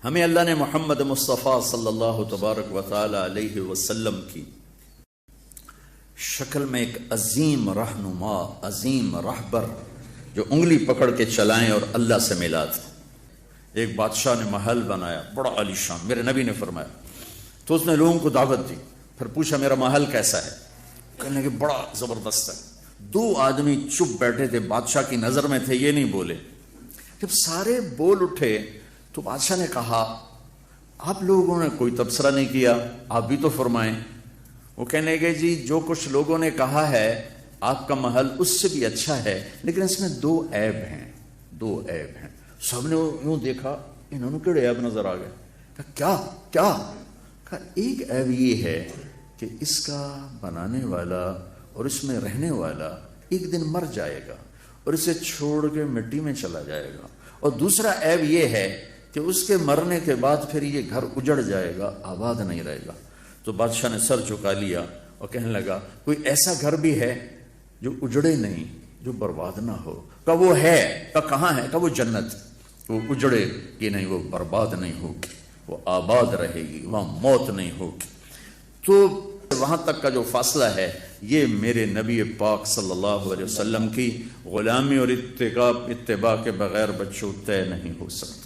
ہمیں اللہ نے محمد مصطفیٰ صلی اللہ تبارک و تعالی علیہ وسلم کی شکل میں ایک عظیم رہنما، عظیم رہبر جو انگلی پکڑ کے چلائیں اور اللہ سے ملا تھا۔ ایک بادشاہ نے محل بنایا بڑا عالیشان، میرے نبی نے فرمایا، تو اس نے لوگوں کو دعوت دی، پھر پوچھا میرا محل کیسا ہے؟ کہنے کہ بڑا زبردست ہے۔ دو آدمی چپ بیٹھے تھے، بادشاہ کی نظر میں تھے، یہ نہیں بولے۔ جب سارے بول اٹھے تو بادشاہ نے کہا آپ لوگوں نے کوئی تبصرہ نہیں کیا، آپ بھی تو فرمائیں۔ وہ کہنے لگے جی جو کچھ لوگوں نے کہا ہے آپ کا محل اس سے بھی اچھا ہے، لیکن اس میں دو عیب ہیں، دو عیب ہیں۔ سب نے یوں دیکھا، انہوں نے کیڑے عیب نظر آ گئے؟ کہا کیا کیا؟ کہا ایک عیب یہ ہے کہ اس کا بنانے والا اور اس میں رہنے والا ایک دن مر جائے گا اور اسے چھوڑ کے مٹی میں چلا جائے گا، اور دوسرا عیب یہ ہے کہ اس کے مرنے کے بعد پھر یہ گھر اجڑ جائے گا، آباد نہیں رہے گا۔ تو بادشاہ نے سر جھکا لیا اور کہنے لگا کوئی ایسا گھر بھی ہے جو اجڑے نہیں، جو برباد نہ ہو؟ کہا وہ ہے۔ کہا کہاں ہے؟ کہا وہ جنت، وہ اجڑے گی نہیں، وہ برباد نہیں ہوگی، وہ آباد رہے گی، وہاں موت نہیں ہوگی۔ تو وہاں تک کا جو فاصلہ ہے یہ میرے نبی پاک صلی اللہ علیہ وسلم کی غلامی اور اتباع کے بغیر بچوں طے نہیں ہو سکتا۔